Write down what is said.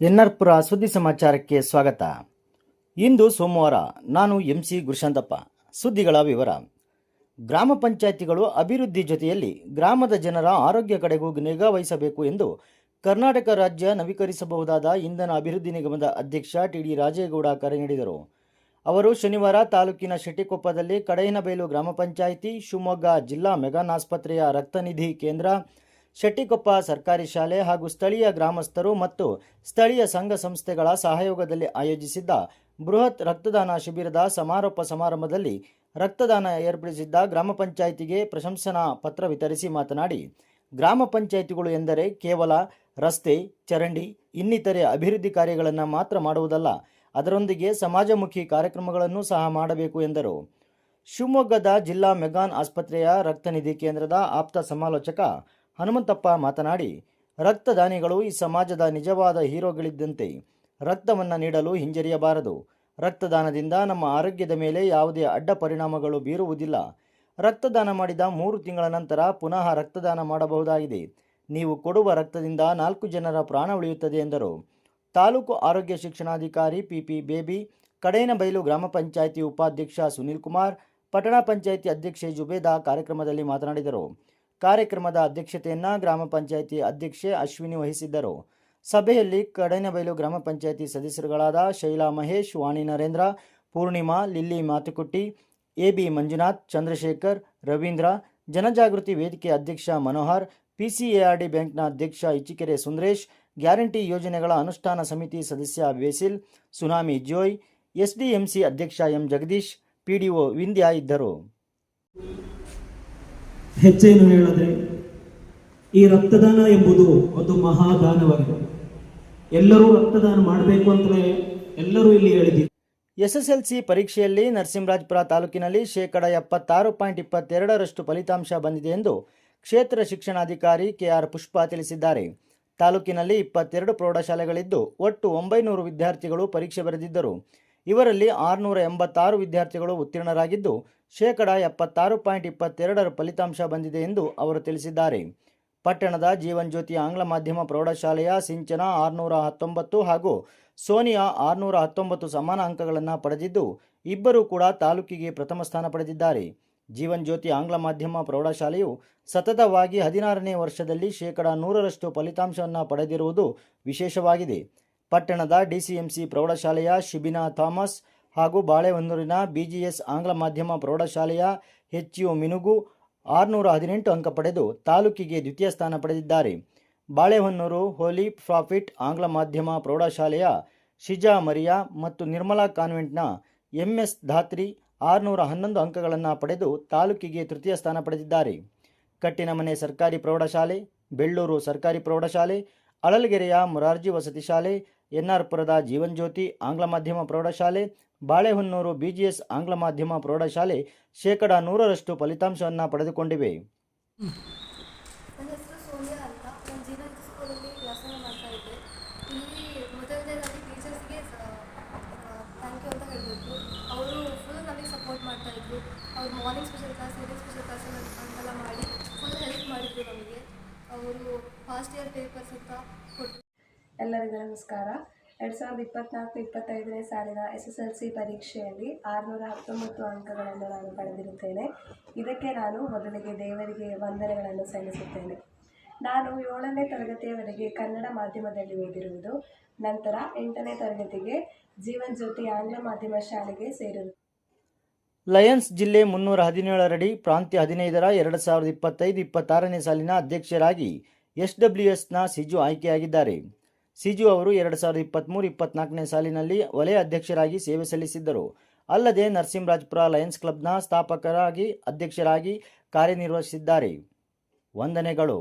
ಎನ್ಆರ್ಪುರ ಸುದ್ದಿ ಸಮಾಚಾರಕ್ಕೆ ಸ್ವಾಗತ. ಇಂದು ಸೋಮವಾರ. ನಾನು ಎಂಸಿ ಗುರುಶಾಂತಪ್ಪ. ಸುದ್ದಿಗಳ ವಿವರ. ಗ್ರಾಮ ಪಂಚಾಯಿತಿಗಳು ಅಭಿವೃದ್ಧಿ ಜೊತೆಯಲ್ಲಿ ಗ್ರಾಮದ ಜನರ ಆರೋಗ್ಯ ಕಡೆಗೂ ನಿಗಾ ವಹಿಸಬೇಕು ಎಂದು ಕರ್ನಾಟಕ ರಾಜ್ಯ ನವೀಕರಿಸಬಹುದಾದ ಇಂಧನ ಅಭಿವೃದ್ಧಿ ನಿಗಮದ ಅಧ್ಯಕ್ಷ ಟಿ.ಡಿ. ರಾಜೇಗೌಡ ಕರೆ ನೀಡಿದರು. ಅವರು ಶನಿವಾರ ತಾಲೂಕಿನ ಶೆಟ್ಟಿಕೊಪ್ಪದಲ್ಲಿ ಕಡಹಿನಬೈಲು ಗ್ರಾಮ ಪಂಚಾಯಿತಿ, ಶಿವಮೊಗ್ಗ ಜಿಲ್ಲಾ ಮೆಗಾನ್ ಆಸ್ಪತ್ರೆಯ ರಕ್ತನಿಧಿ ಕೇಂದ್ರ, ಶೆಟ್ಟಿಕೊಪ್ಪ ಸರ್ಕಾರಿ ಶಾಲೆ ಹಾಗೂ ಸ್ಥಳೀಯ ಗ್ರಾಮಸ್ಥರು ಮತ್ತು ಸ್ಥಳೀಯ ಸಂಘ ಸಂಸ್ಥೆಗಳ ಸಹಯೋಗದಲ್ಲಿ ಆಯೋಜಿಸಿದ್ದ ಬೃಹತ್ ರಕ್ತದಾನ ಶಿಬಿರದ ಸಮಾರೋಪ ಸಮಾರಂಭದಲ್ಲಿ ರಕ್ತದಾನ ಏರ್ಪಡಿಸಿದ್ದ ಗ್ರಾಮ ಪಂಚಾಯಿತಿಗೆ ಪ್ರಶಂಸನಾ ಪತ್ರ ವಿತರಿಸಿ ಮಾತನಾಡಿ, ಗ್ರಾಮ ಪಂಚಾಯಿತಿಗಳು ಎಂದರೆ ಕೇವಲ ರಸ್ತೆ, ಚರಂಡಿ, ಇನ್ನಿತರೆ ಅಭಿವೃದ್ಧಿ ಕಾರ್ಯಗಳನ್ನು ಮಾತ್ರ ಮಾಡುವುದಲ್ಲ, ಅದರೊಂದಿಗೆ ಸಮಾಜಮುಖಿ ಕಾರ್ಯಕ್ರಮಗಳನ್ನು ಸಹ ಮಾಡಬೇಕು ಎಂದರು. ಶಿವಮೊಗ್ಗದ ಜಿಲ್ಲಾ ಮೆಗಾನ್ ಆಸ್ಪತ್ರೆಯ ರಕ್ತನಿಧಿ ಕೇಂದ್ರದ ಆಪ್ತ ಸಮಾಲೋಚಕ ಹನುಮಂತಪ್ಪ ಮಾತನಾಡಿ, ರಕ್ತದಾನಿಗಳು ಈ ಸಮಾಜದ ನಿಜವಾದ ಹೀರೋಗಳಿದ್ದಂತೆ. ರಕ್ತವನ್ನು ನೀಡಲು ಹಿಂಜರಿಯಬಾರದು. ರಕ್ತದಾನದಿಂದ ನಮ್ಮ ಆರೋಗ್ಯದ ಮೇಲೆ ಯಾವುದೇ ಅಡ್ಡ ಪರಿಣಾಮಗಳು ಬೀರುವುದಿಲ್ಲ. ರಕ್ತದಾನ ಮಾಡಿದ 3 ತಿಂಗಳ ನಂತರ ಪುನಃ ರಕ್ತದಾನ ಮಾಡಬಹುದಾಗಿದೆ. ನೀವು ಕೊಡುವ ರಕ್ತದಿಂದ 4 ಜನರ ಪ್ರಾಣ ಉಳಿಯುತ್ತದೆ ಎಂದರು. ತಾಲೂಕು ಆರೋಗ್ಯ ಶಿಕ್ಷಣಾಧಿಕಾರಿ ಪಿಪಿ ಬೇಬಿ, ಕಡಹಿನಬೈಲು ಗ್ರಾಮ ಪಂಚಾಯಿತಿ ಉಪಾಧ್ಯಕ್ಷ ಸುನೀಲ್ ಕುಮಾರ್, ಪಟ್ಟಣ ಪಂಚಾಯಿತಿ ಅಧ್ಯಕ್ಷೆ ಜುಬೇದಾ ಕಾರ್ಯಕ್ರಮದಲ್ಲಿ ಮಾತನಾಡಿದರು. ಕಾರ್ಯಕ್ರಮದ ಅಧ್ಯಕ್ಷತೆಯನ್ನು ಗ್ರಾಮ ಪಂಚಾಯಿತಿ ಅಧ್ಯಕ್ಷೆ ಅಶ್ವಿನಿ ವಹಿಸಿದ್ದರು. ಸಭೆಯಲ್ಲಿ ಕಡಹಿನಬೈಲು ಗ್ರಾಮ ಪಂಚಾಯಿತಿ ಸದಸ್ಯರುಗಳಾದ ಶೈಲಾ ಮಹೇಶ್, ವಾಣಿ ನರೇಂದ್ರ, ಪೂರ್ಣಿಮಾ, ಲಿಲ್ಲಿ ಮಾತುಕುಟ್ಟಿ, ಎಬಿ ಮಂಜುನಾಥ್, ಚಂದ್ರಶೇಖರ್, ರವೀಂದ್ರ, ಜನಜಾಗೃತಿ ವೇದಿಕೆ ಅಧ್ಯಕ್ಷ ಮನೋಹರ್, ಪಿಸಿಎಆರ್ಡಿ ಬ್ಯಾಂಕ್ನ ಅಧ್ಯಕ್ಷ ಇಚಿಕೆರೆ ಸುಂದರೇಶ್, ಗ್ಯಾರಂಟಿ ಯೋಜನೆಗಳ ಅನುಷ್ಠಾನ ಸಮಿತಿ ಸದಸ್ಯ ಬೇಸಿಲ್, ಸುನಾಮಿ ಜೋಯ್, ಎಸ್ಡಿಎಂಸಿ ಅಧ್ಯಕ್ಷ ಎಂ ಜಗದೀಶ್, ಪಿಡಿಒ ವಿಂದ್ಯಾ ಇದ್ದರು. ಹೆಚ್ಚೇನು ಹೇಳಿದ್ರೆ, ಈ ರಕ್ತದಾನ ಎಂಬುದು ಒಂದು ಮಹಾದಾನವಾಗಿದೆ. ಎಲ್ಲರೂ ರಕ್ತದಾನ ಮಾಡಬೇಕು ಅಂತಲೇ ಎಲ್ಲರೂ ಇಲ್ಲಿ ಹೇಳಿದ್ದೀವಿ. ಎಸ್ಎಸ್ಎಲ್ಸಿ ಪರೀಕ್ಷೆಯಲ್ಲಿ ನರಸಿಂಹರಾಜಪುರ ತಾಲೂಕಿನಲ್ಲಿ 76.22% ಫಲಿತಾಂಶ ಬಂದಿದೆ ಎಂದು ಕ್ಷೇತ್ರ ಶಿಕ್ಷಣಾಧಿಕಾರಿ ಕೆಆರ್ ಪುಷ್ಪ ತಿಳಿಸಿದ್ದಾರೆ. ತಾಲೂಕಿನಲ್ಲಿ 22 ಪ್ರೌಢಶಾಲೆಗಳಿದ್ದು ಒಟ್ಟು 900 ವಿದ್ಯಾರ್ಥಿಗಳು ಪರೀಕ್ಷೆ ಬರೆದಿದ್ದರು. ಇವರಲ್ಲಿ 686 ವಿದ್ಯಾರ್ಥಿಗಳು ಉತ್ತೀರ್ಣರಾಗಿದ್ದು 76.22% ಫಲಿತಾಂಶ ಬಂದಿದೆ ಎಂದು ಅವರು ತಿಳಿಸಿದ್ದಾರೆ. ಪಟ್ಟಣದ ಜೀವನ್ ಜ್ಯೋತಿ ಆಂಗ್ಲ ಮಾಧ್ಯಮ ಪ್ರೌಢಶಾಲೆಯ ಸಿಂಚನ 619 ಹಾಗೂ ಸೋನಿಯಾ 619 ಸಮಾನ ಅಂಕಗಳನ್ನು ಪಡೆದಿದ್ದು, ಇಬ್ಬರೂ ಕೂಡ ತಾಲೂಕಿಗೆ ಪ್ರಥಮ ಸ್ಥಾನ ಪಡೆದಿದ್ದಾರೆ. ಜೀವನ್ ಜ್ಯೋತಿ ಆಂಗ್ಲ ಮಾಧ್ಯಮ ಪ್ರೌಢಶಾಲೆಯು ಸತತವಾಗಿ 16ನೇ ವರ್ಷದಲ್ಲಿ 100% ಫಲಿತಾಂಶವನ್ನು ಪಡೆದಿರುವುದು ವಿಶೇಷವಾಗಿದೆ. ಪಟ್ಟಣದ ಡಿಸಿಎಂಸಿ ಪ್ರೌಢಶಾಲೆಯ ಶಿಬಿನಾ ಥಾಮಸ್ ಹಾಗೂ ಬಾಳೆಹೊನ್ನೂರಿನ ಬಿಜಿಎಸ್ ಆಂಗ್ಲ ಮಾಧ್ಯಮ ಪ್ರೌಢಶಾಲೆಯ ಎಚ್ಯು ಮಿನುಗು 618 ಅಂಕ ಪಡೆದು ತಾಲೂಕಿಗೆ ದ್ವಿತೀಯ ಸ್ಥಾನ ಪಡೆದಿದ್ದಾರೆ. ಬಾಳೆಹೊನ್ನೂರು ಹೋಲಿ ಪ್ರಾಫಿಟ್ ಆಂಗ್ಲ ಮಾಧ್ಯಮ ಪ್ರೌಢಶಾಲೆಯ ಶಿಜಾ ಮರಿಯಾ ಮತ್ತು ನಿರ್ಮಲಾ ಕಾನ್ವೆಂಟ್ನ ಎಂಎಸ್ ಧಾತ್ರಿ 611 ಅಂಕಗಳನ್ನು ಪಡೆದು ತಾಲೂಕಿಗೆ ತೃತೀಯ ಸ್ಥಾನ ಪಡೆದಿದ್ದಾರೆ. ಕಟ್ಟಿನಮನೆ ಸರ್ಕಾರಿ ಪ್ರೌಢಶಾಲೆ, ಬೆಳ್ಳೂರು ಸರ್ಕಾರಿ ಪ್ರೌಢಶಾಲೆ, ಅಳಲ್ಗೆರೆಯ ಮೊರಾರ್ಜಿ ವಸತಿ ಶಾಲೆ, ಎನ್ಆರ್ಪುರದ ಜೀವನ್ ಜ್ಯೋತಿ ಆಂಗ್ಲ ಮಾಧ್ಯಮ ಪ್ರೌಢಶಾಲೆ, ಬಾಳೆಹೊನ್ನೂರು ಬಿಜಿಎಸ್ ಆಂಗ್ಲ ಮಾಧ್ಯಮ ಪ್ರೌಢಶಾಲೆ 100% ಫಲಿತಾಂಶವನ್ನು ಪಡೆದುಕೊಂಡಿವೆ. ನನ್ನ ಹೆಸರು ಸೋನಿಯಾ ಅಂತ. ನಾನು ಜೀವನ್ ಸ್ಕೂಲಲ್ಲಿ ವ್ಯಾಸಂಗ ಮಾಡ್ತಾ ಇದ್ದೆ. ಇಲ್ಲಿ ಮೊದಲನೇದಾಗಿ ಟೀಚರ್ಸ್ಗೆ ಥ್ಯಾಂಕ್ ಯು ಅಂತ ಹೇಳಬೇಕು. ಅವರು ಫುಲ್ ನಮಗೆ ಸಪೋರ್ಟ್ ಮಾಡ್ತಾಯಿದ್ರು. ಅವ್ರು morning special class, evening special class ಅಂತೆಲ್ಲ ಮಾಡಿ ಫುಲ್ ಹೆಲ್ಪ್ ಮಾಡಿದ್ರು ನಮಗೆ. ಅವರು ಫಾಸ್ಟ್ ಇಯರ್ ಪೇಪರ್ಸ್ ಅಂತ ಕೊಟ್ಟರು. ಎಲ್ಲರಿಗೂ ನಮಸ್ಕಾರ. 2024-25ನೇ ಸಾಲಿನ SSLC ಪರೀಕ್ಷೆಯಲ್ಲಿ 619 ಅಂಕಗಳನ್ನು ನಾನು ಪಡೆದಿರುತ್ತೇನೆ. ಇದಕ್ಕೆ ನಾನು ಮೊದಲಿಗೆ ದೇವರಿಗೆ ವಂದನೆಗಳನ್ನು ಸಲ್ಲಿಸುತ್ತೇನೆ. ನಾನು 7ನೇ ತರಗತಿಯವರೆಗೆ ಕನ್ನಡ ಮಾಧ್ಯಮದಲ್ಲಿ ಓದಿರುವುದು. ನಂತರ 8ನೇ ತರಗತಿಗೆ ಜೀವನ್ ಜ್ಯೋತಿ ಆಂಗ್ಲ ಮಾಧ್ಯಮ ಶಾಲೆಗೆ ಸೇರಿರುವುದು. ಲಯನ್ಸ್ ಜಿಲ್ಲೆ 317 ಅಡಿ ಪ್ರಾಂತ್ಯ 15ರ 2025-26ನೇ ಸಾಲಿನ ಅಧ್ಯಕ್ಷರಾಗಿ SWSನ ಸಿಜು ಆಯ್ಕೆಯಾಗಿದ್ದಾರೆ. ಸಿಜು ಅವರು 2023-24ನೇ ಸಾಲಿನಲ್ಲಿ ವಲಯ ಅಧ್ಯಕ್ಷರಾಗಿ ಸೇವೆ ಸಲ್ಲಿಸಿದ್ದರು. ಅಲ್ಲದೆ ನರಸಿಂಹರಾಜಪುರ ಲಯನ್ಸ್ ಕ್ಲಬ್ನ ಸ್ಥಾಪಕರಾಗಿ ಅಧ್ಯಕ್ಷರಾಗಿ ಕಾರ್ಯನಿರ್ವಹಿಸಿದ್ದಾರೆ. ವಂದನೆಗಳು.